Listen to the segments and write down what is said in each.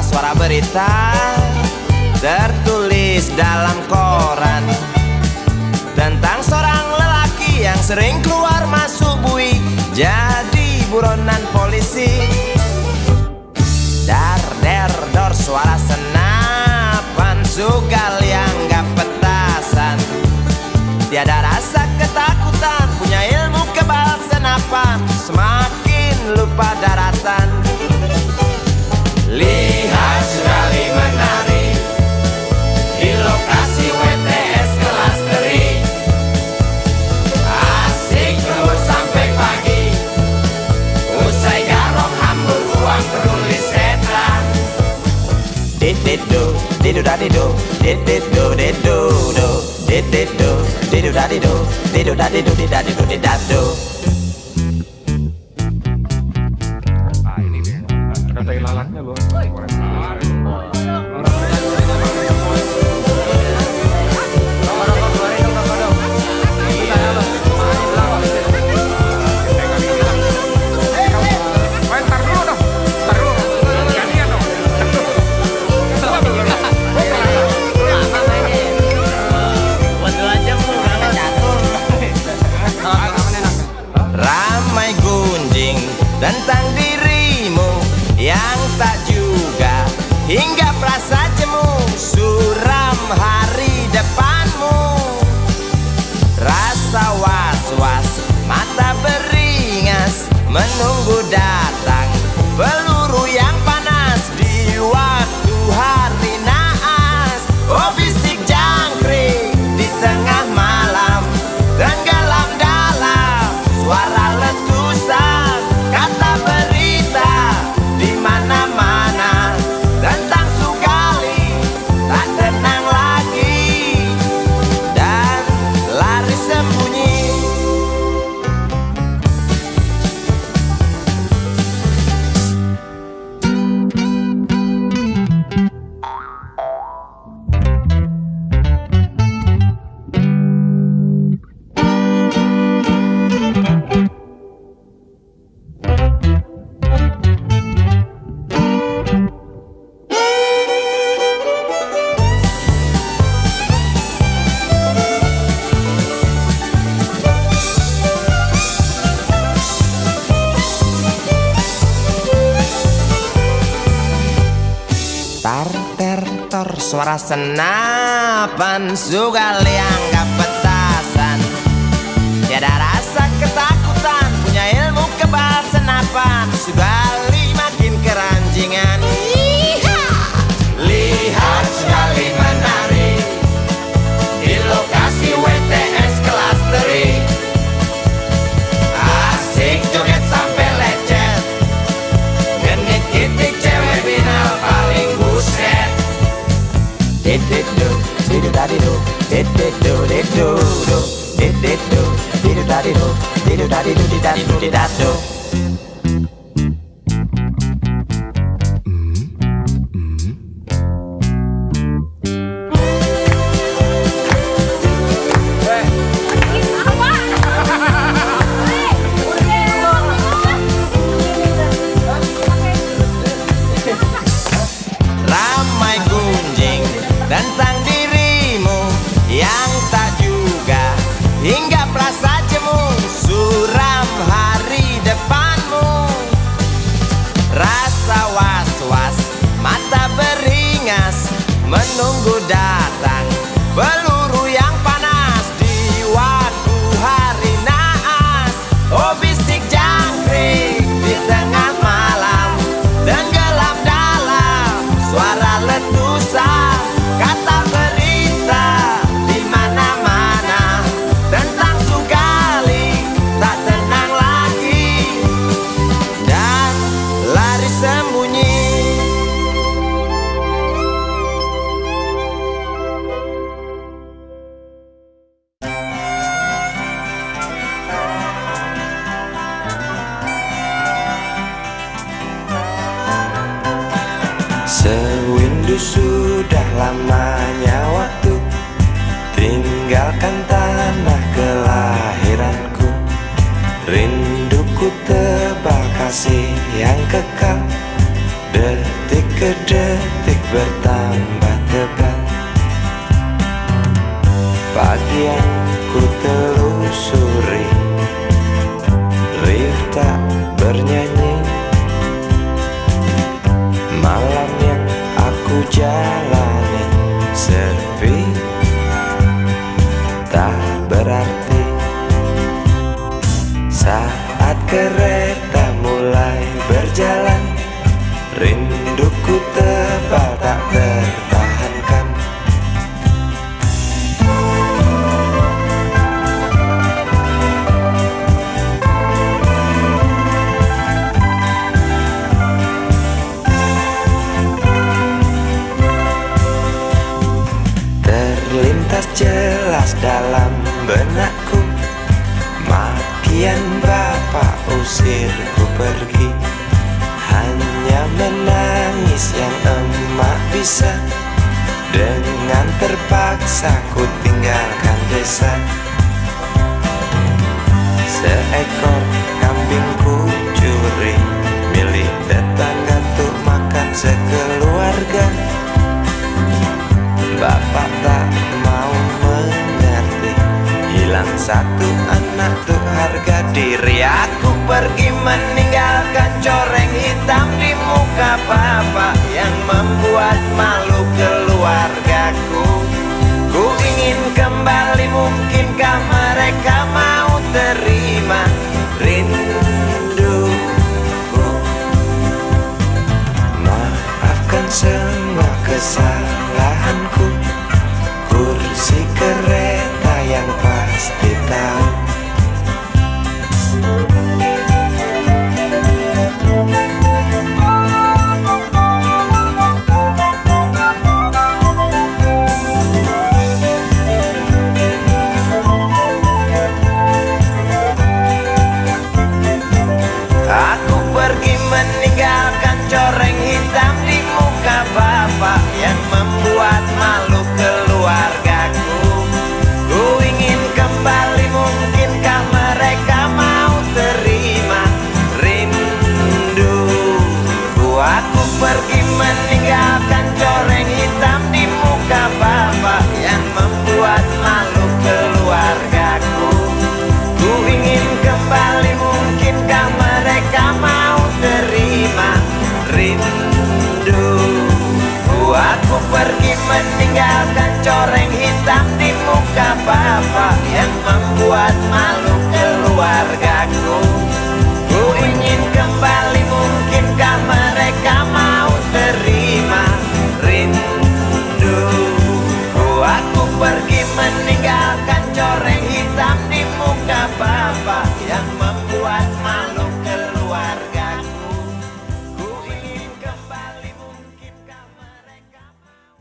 Suara berita tertulis dalam koran tentang seorang lelaki yang sering keluar masuk bui jadi buronan polisi. Dar der dor suara senapan sugal yang gak petasan, tiada rasa ketakutan, punya ilmu kebal senapan, semakin lupa daratan. Lihat sekali menari di lokasi WTS kelas teri, asik terus sampai pagi, usai garong hambur uang terulis setan. Dididu didu dadidu dididu didu do dididu didu dadidu didu dadidu didadidu didadu. Kata ilalatnya loh. Ramai gunjing tentang dirimu yang tak juga hingga perasa jemu, suram hari depanmu. Rasa was-was, mata beringas, menunggu datang peluru yang panas di waktu hari naas. Oh bisik jangkrik di tengah malam, tenggelam dalam suara letusan, kata berita di mana-mana tentang Sugali tak tenang lagi dan lari sembunyi. Tar ter tor suara senapan sugal yang gak petasan, tiada rasa ketakutan, punya ilmu kebal senapan, Sugali makin keranjingan. Lihat Sugali menari di lokasi WTS kelas teri, asik joget sampai lecet, genit kitik cewek binal paling buset. Dididu didu dadidu dididu didu do dididu didu dadidu didu dadidu didadidu didadu. Ramai gunjing tentang dirimu yang tak juga hingga perasa jemu, suram hari depanmu. Rasa was-was, mata beringas, menunggu datang peluru yang panas di waktu hari naas. Oh bisik jangkrik di tengah malam, tenggelam dalam suara letusan, kata berita di mana-mana tentang Sugali tak tenang lagi dan lari sembunyi. Sewindu sudah lamanya waktu tinggalkan tanah kelahiranku. Rinduku tebal kasih yang kekal ke detik bertambah tebal. Pagi yang ku telusuri, riuh tak bernyanyi. Malam yang aku jalani sepi, tak berarti. Saat kereta mulai berjalan, rinduku tebal tak tertahankan. Terlintas jelas dalam benakku, makian bapak usirku pergi. Hanya menangis yang emak bisa, dengan terpaksa ku tinggalkan desa. Seekor kambing ku curi, milik tetangga untuk makan sekeluarga. Bapak tak mau mengerti, hilang satu anak tuh harga diri. Aku pergi meninggalkan coreng hitam di muka bapak yang membuat malu keluargaku. Ku ingin kembali, mungkinkah mereka mau terima rinduku? Maafkan semua kesalahanku, kursi kereta yang pasti tahu. Aku pergi meninggalkan coreng hitam di muka bapak yang membuat malu keluargaku. Ku ingin kembali, mungkinkah mereka mau terima rinduku? Aku pergi meninggalkan coreng hitam di muka bapak yang membuat malu keluargaku. Ku ingin kembali, mungkinkah mereka mau terima rinduku? Aku pergi meninggalkan coreng hitam di muka bapak yang membuat malu keluargaku. Ku ingin kembali, mungkinkah mereka mau terima rinduku? Aku pergi meninggalkan coreng hitam di muka bapak yang membuat malu keluargaku. Ku ingin kembali, mungkinkah mereka mau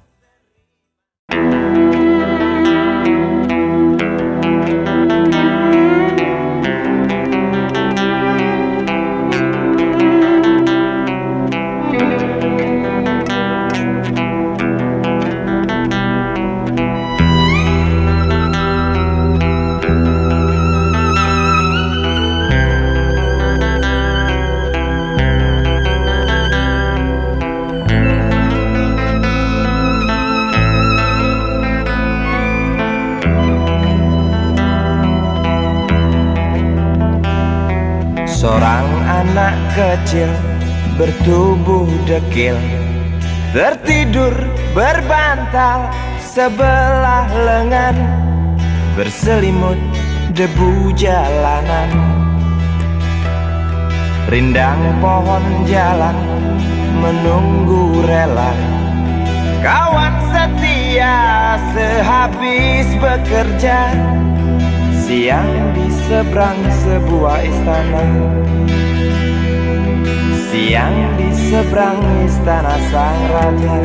Seorang anak kecil bertubuh dekil, tertidur berbantal sebelah lengan, berselimut debu jalanan. Rindang pohon jalan menunggu rela, kawan setia sehabis bekerja. Siang di seberang sebuah istana, siang di seberang istana sang raja.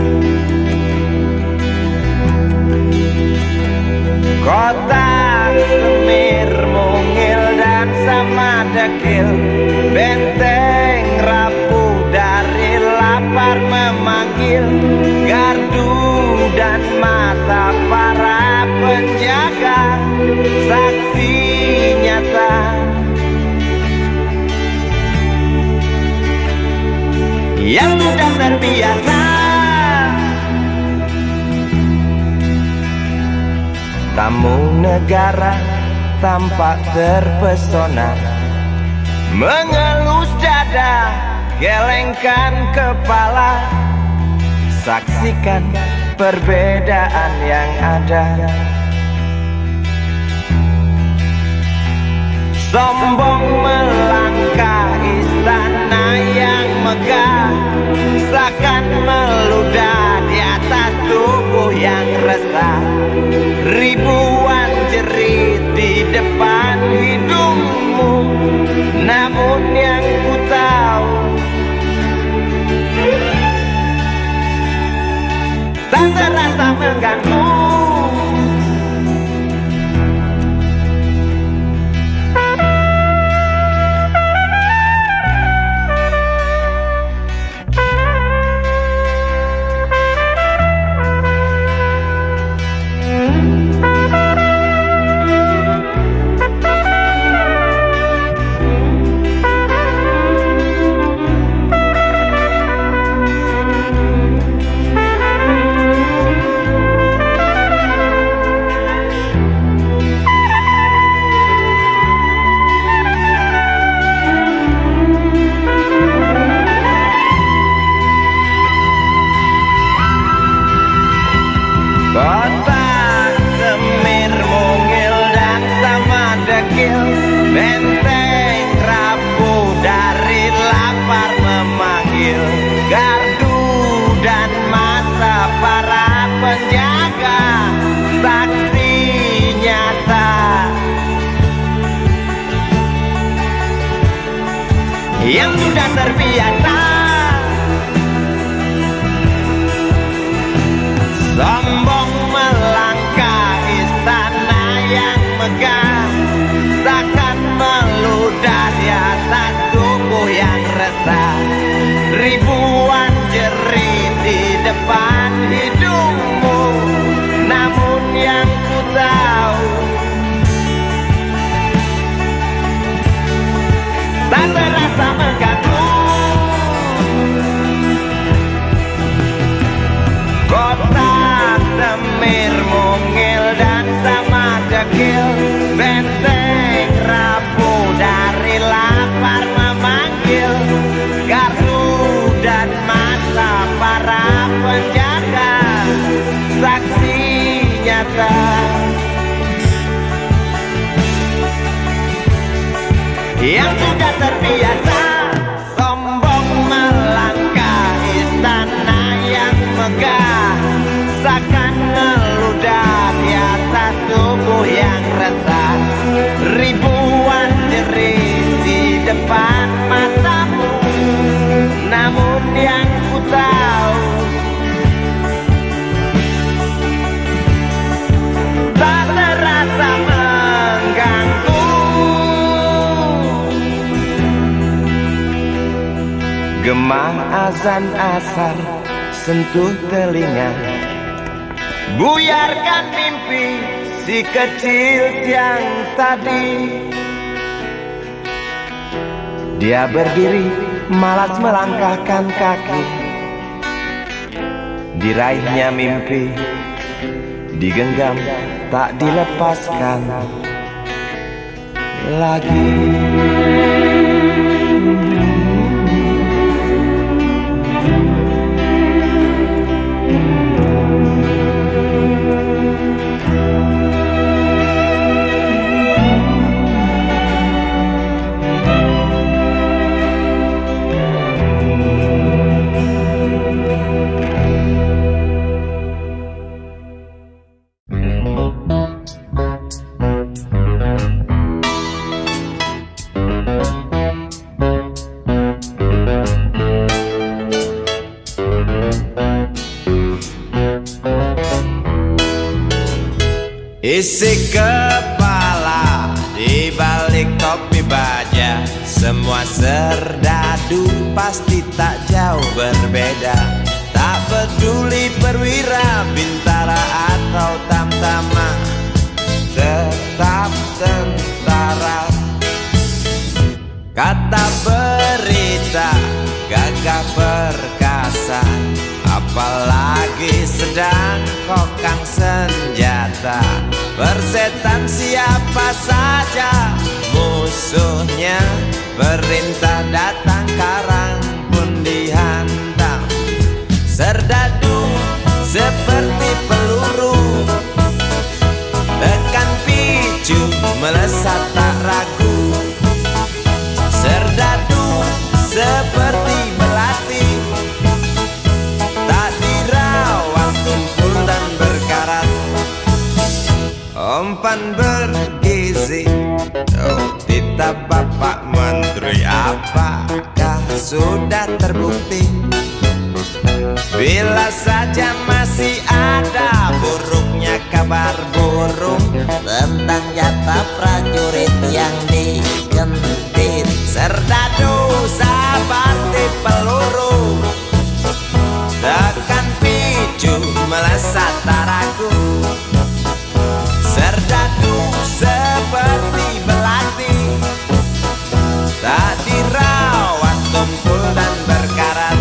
Kota Semir mungil dan sama dekil, benteng rapuh dari lapar memanggil. Gardu dan mata para penjaga, saksi nyata. Yang sudah terbiasa Tamu negara tampak terpesona, mengelus dada, gelengkan kepala. Saksikan perbedaan yang ada. Sombong melangkah istana yang megah, seakan meludah di atas tubuh yang resah. Ribuan jerit di depan hidungmu, namun yang ku tahu tak terasa mengganggu. Kota Semir mungil dan sama dekil, benteng rapuh dari lapar memanggil. Gardu dan mata para penjaga, saksi nyata yang sudah terbiasa. Sombong melangkah istana yang megah, seakan meludah di atas tubuh yang resah. Ribuan jerit di depan hidungmu, namun yang ku tahu tak terasa mengganggu. Kota Semir mungil dan sama dekil, benteng rapuh dari lapar memanggil. Gardu dan mata para penjaga, saksi nyata yang sudah terbiasa. Sombong melangkah istana yang megah, seakan meludah di atas tubuh yang resah. Ribuan jerit di depan matamu, namun yang ku tahu tak terasa mengganggu. Gema azan asar sentuh telinga, buyarkan mimpi si kecil yang tadi. Dia berdiri malas melangkahkan kaki, diraihnya mimpi digenggam tak dilepaskan lagi. Isi kepala di balik topi baja, semua serdadu pasti tak jauh berbeda. Tak peduli perwira, bintara atau tamtama, tetap tentara. Kata berita, gagah perkasa, apalagi sedang kokang senjata. Persetan siapa saja musuhnya, perintah datang karang pun dihantam. Serdadu seperti peluru, tekan picu melesat tak ragu. Serdadu seperti belati, tak dirawat tumpul dan berkarat. Umpan bergizi, oh titah Bapak Menteri, apakah sudah terbukti? Bila saja masih ada buruknya kabar burung tentang jatah prajurit yang digentit. Serdadu seperti peluru, tekan picu melesat tak ragu. Serdadu seperti belati, tak dirawat tumpul dan berkarat.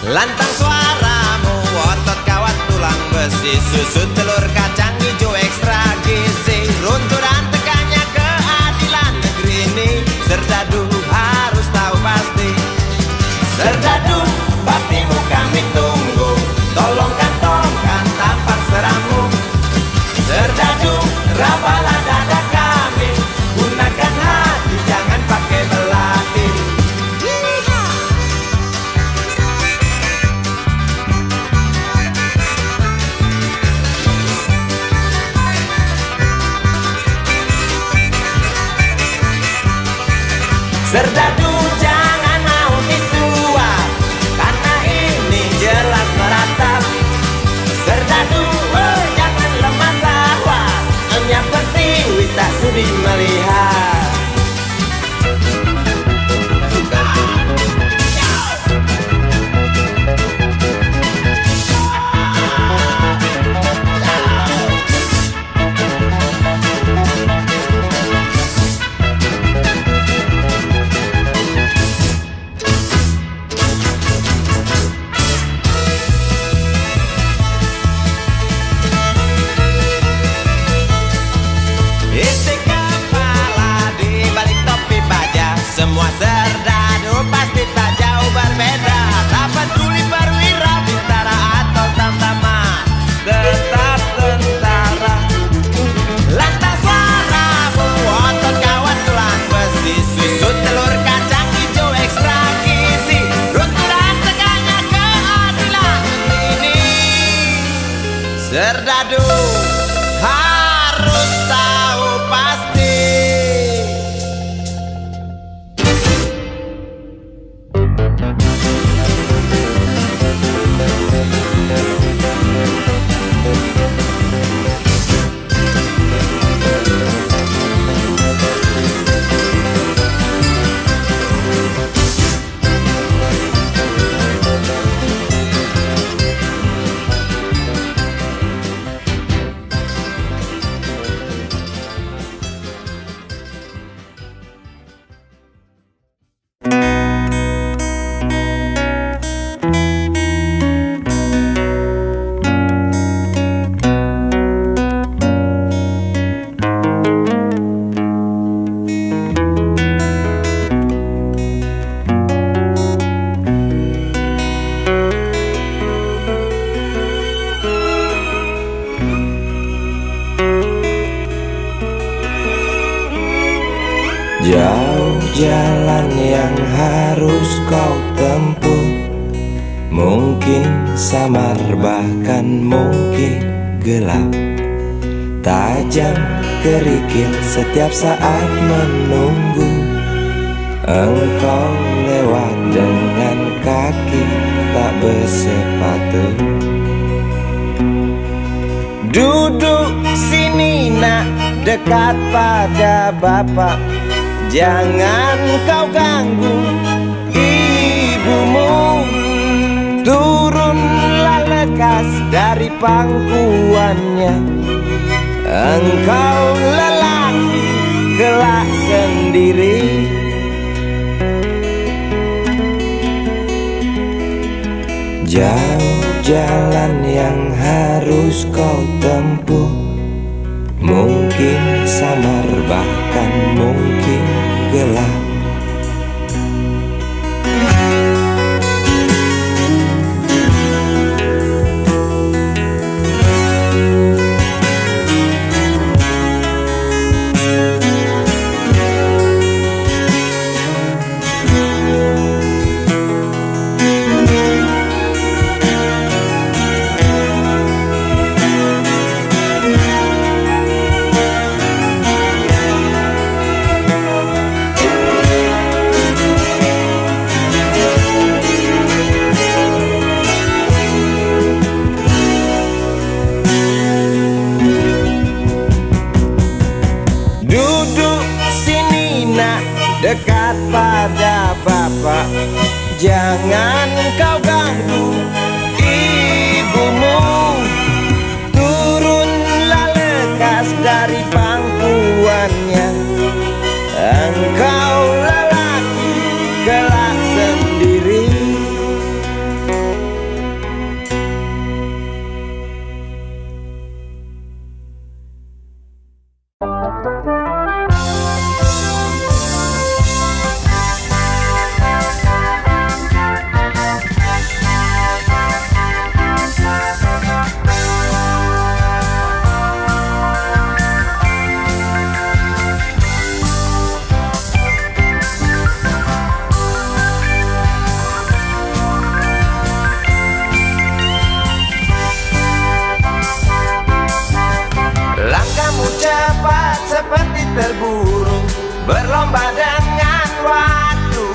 Lantang suaramu, otot kawat tulang besi, susu telur kacang hijau ekstra gizi. Runtuh dan tekannya keadilan negeri ini, Serdadu harus tahu pasti. Serdadu, baktimu kami tunggu, tolong kantongkan tampar serammu. Serdadu, rapalah dada kami, gunakan hati jangan pakai belati. Serdadu jangan mau disuap, karena ini jelas meratap. Serdadu jangan lemah sahwat, hanya pertiwi tak sudi melihat. Isi kepala di balik topi baja, semua serdadu pasti tak jauh berbeda. Tak peduli perwira, bintara atau tamtama, tetap tentara. Lantang suaramu, otot kawat tulang besi, susu telur kacang hijau ekstra gizi. Runtuh dan tegaknya keadilan ini, Serdadu harus tahu pasti. harus kau tempuh. Mungkin samar bahkan mungkin gelap, tajam kerikil setiap saat menunggu. Engkau lewat dengan kaki tak bersepatu. Duduk sini nak, dekat pada bapak. Jangan kau ganggu ibumu. Turunlah lekas dari pangkuannya. Engkau lelaki kelak sendiri. Jauh jalan yang harus kau tempuh. Mungkin samar bahkan mungkin gelap. Dekat pada bapak, jangan kau ganggu ibumu. Turunlah lekas dari pangkuannya. Engkau lelaki kelak sendiri. Cepat seperti terburu, berlomba dengan waktu.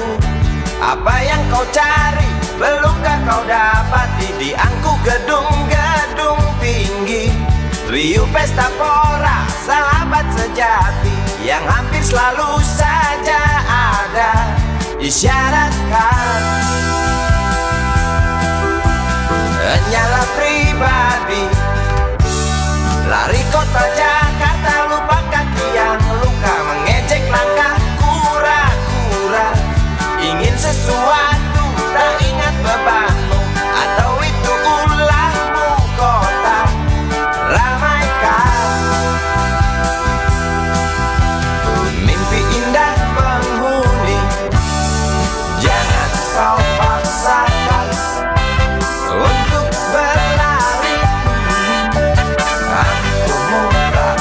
Apa yang kau cari, belumkah kau dapati di angku gedung-gedung tinggi. Riuh pesta pora, sahabat sejati yang hampir selalu saja ada. Isyaratkan nyala pribadi, lari kota Jakarta, lupa kaki yang luka, mengejek langkah kura-kura. Ingin sesuatu, tak ingat bebanmu, atau itu ulahmu kota. Ramaikan mimpi indah penghuni, jangan kau paksakan untuk berlari. Aku tak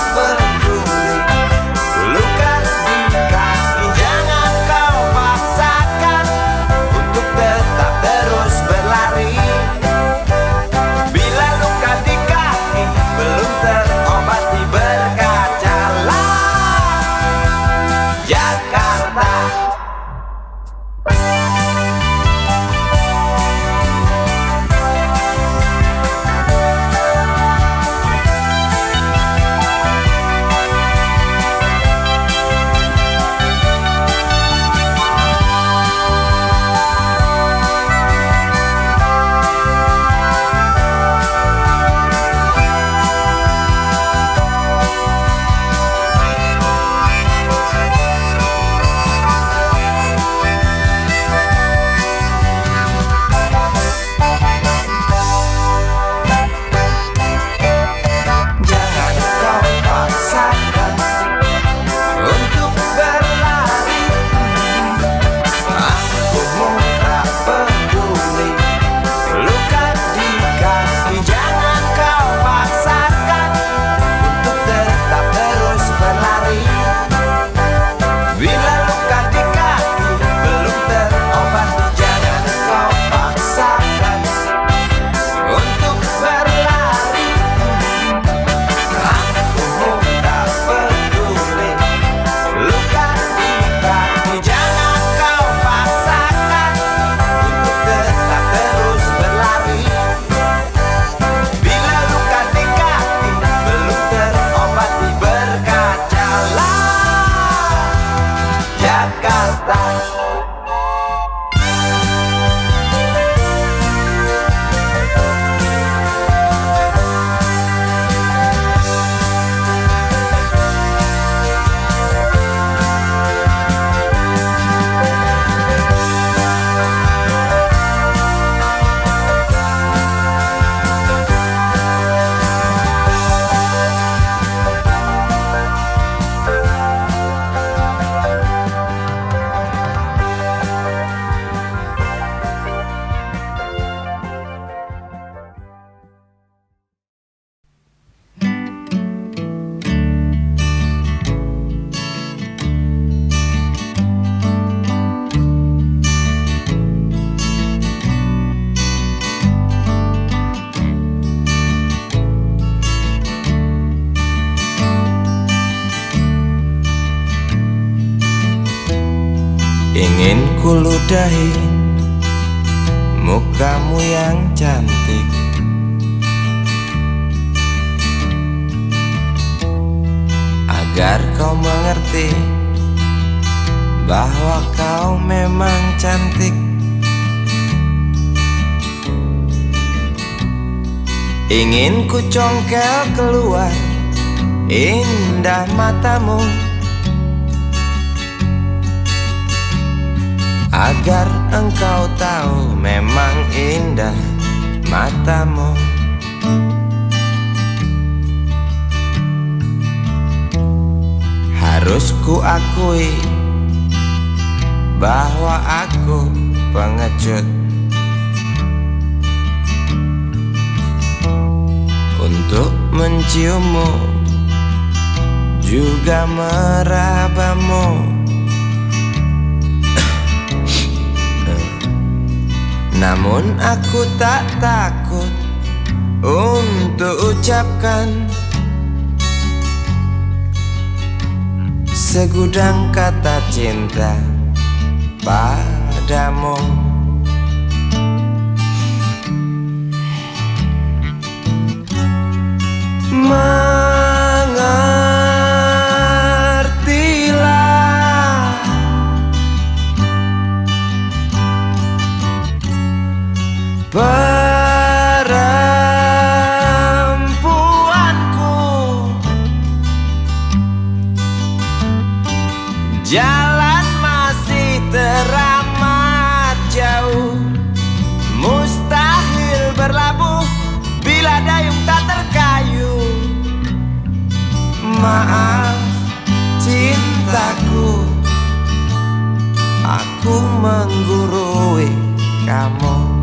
kuludahi mukamu yang cantik, agar kau mengerti bahwa kau memang cantik. Ingin ku congkel keluar indah matamu, agar engkau tahu memang indah matamu. Harus ku akui bahwa aku pengecut untuk menciummu, juga merabamu. Namun aku tak takut untuk ucapkan segudang kata cinta padamu. Mengertilah perempuanku, jalan masih teramat jauh, mustahil berlabuh bila dayung tak terkayu. Maaf cintaku, aku menggurui kamu.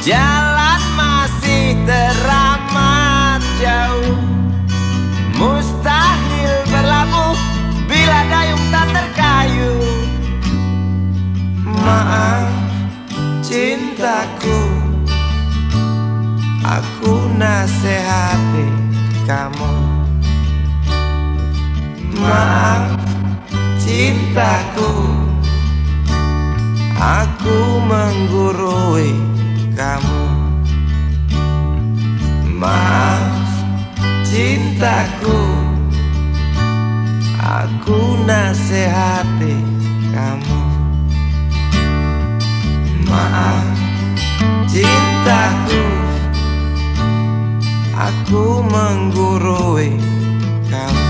Jalan masih teramat jauh, mustahil berlabuh bila dayung tak terkayu. Maaf cintaku, aku nasihati kamu. Maaf cintaku, aku menggurui kamu. Maaf cintaku, aku nasihati kamu. Maaf cintaku, aku menggurui kamu.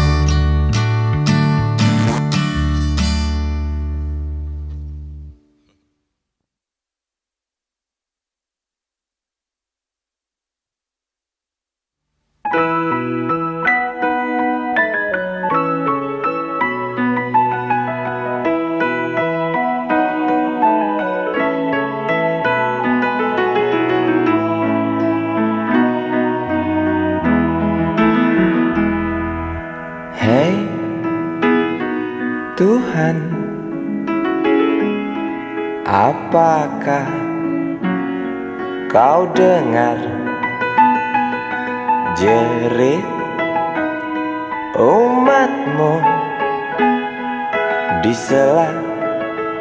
Hei Tuhan, apakah kau dengar jerit umatmu di sela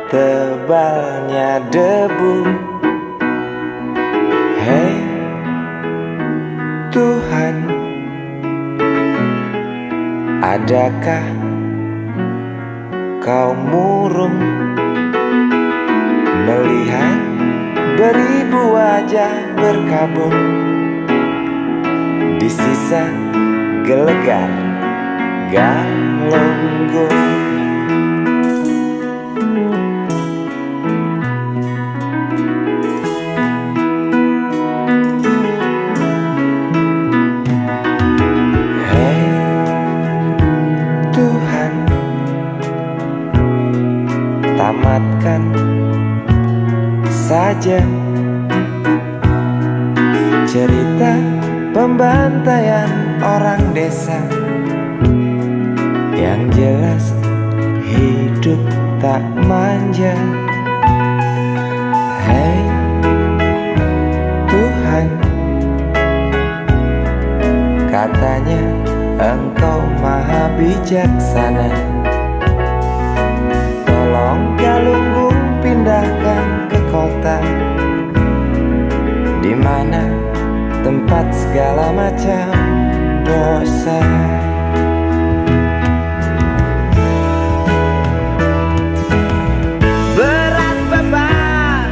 tebalnya debu? Hei Tuhan, Adakah kau murung melihat beribu wajah berkabung di sisa gelegar Galunggung? Hei Tuhan, tamatkan saja cerita pembantaian orang desa. Yang jelas hidup tak manja. Hei Tuhan, katanya Engkau maha bijaksana. Tolong Galunggung pindahkan ke kota, di mana tempat segala macam dosa. Berat beban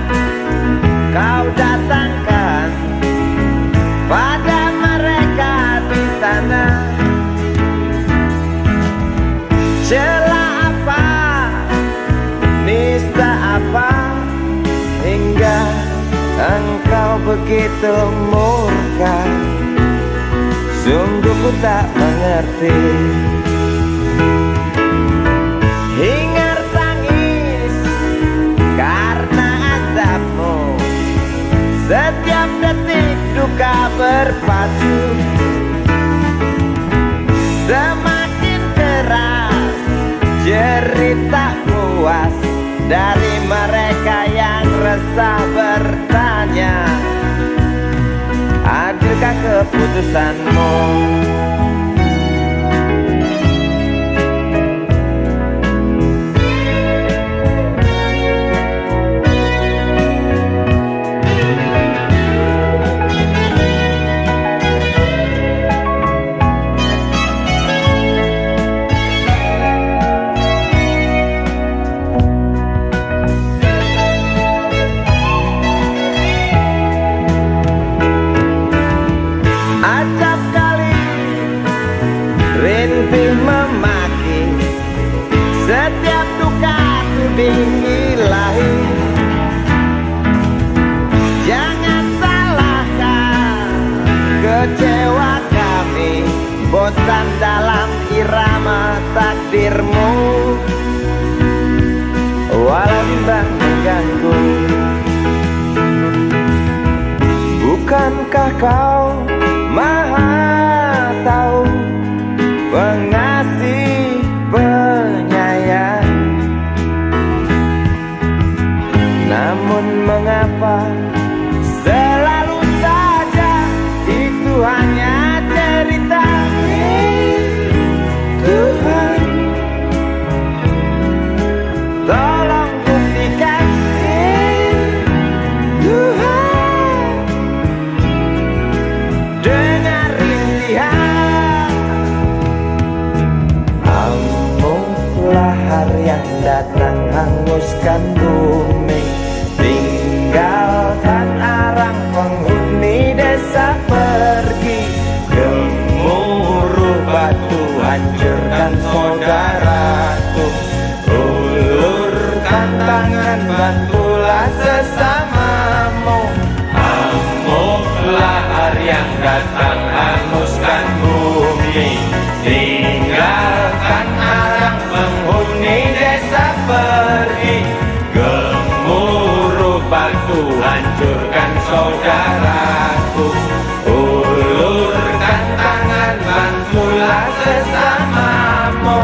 kau datangkan pada mereka di sana. Celah apa, nista apa, hingga Engkau begitu murka. Sungguh ku tak mengerti. Hingar tangis karena azabmu, setiap detik duka berpacu. Semakin keras cerita puas dari mereka yang resah bertanya, adilkah keputusanmu? Acap kali rintih memaki, setiap duka tuding ilahi. Jangan salahkan kecewa kami, bosan dalam irama takdirmu. Walau bimbang mengganggu, bukankah kau Maha tahu, pengasih, penyayang? Namun mengapa selalu saja itu hanya cerita? Tuhan, tolong buktikan. Tuhan, dengar rintihan. Amuklah hari yang datang hanguskan bumi, tinggalkan arang penghuni desa pergi. Gemuruh batu hancurkan saudaraku, ulurkan tangan bantulah sesamamu. Amuklah hari yang datang hanguskan bumi, tinggalkan arang penghuni desa pergi. Gemuruh batu hancurkan saudaraku, ulurkan tangan bantulah sesamamu.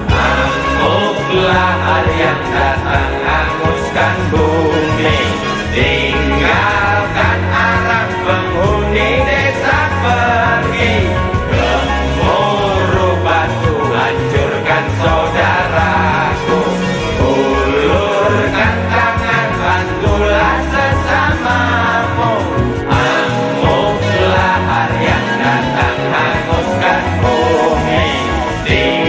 Amuklah hari yang datang hanguskan bumi, tinggalkan arang penghuni desa pergi. Gemuruh batu hancurkan saudaraku, ulurkan tangan bantulah sesamamu. Amuklah hari yang datang hanguskan bumi, tinggalkan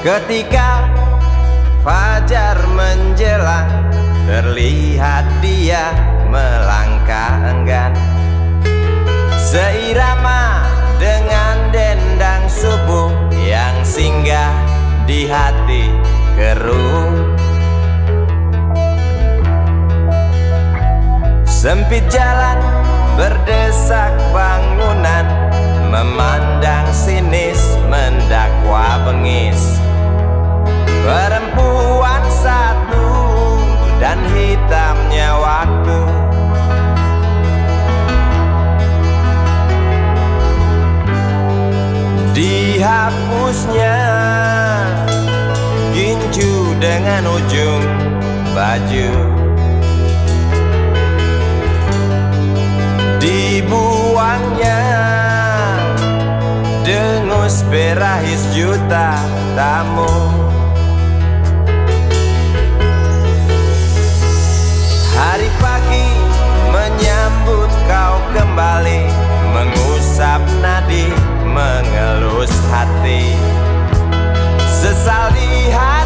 Ketika fajar menjelang, terlihat dia melangkah enggan, seirama dengan dendang subuh yang singgah di hati keruh. Sempit jalan berdesak bangunan, memandang sinis mendakwa bengis. Perempuan satu dan hitamnya waktu. Dihapusnya ginju dengan ujung baju, dibuangnya dengus berahis juta tamu. Hari pagi menyambut kau kembali, mengusap nadi, mengelus hati. Sesal di hati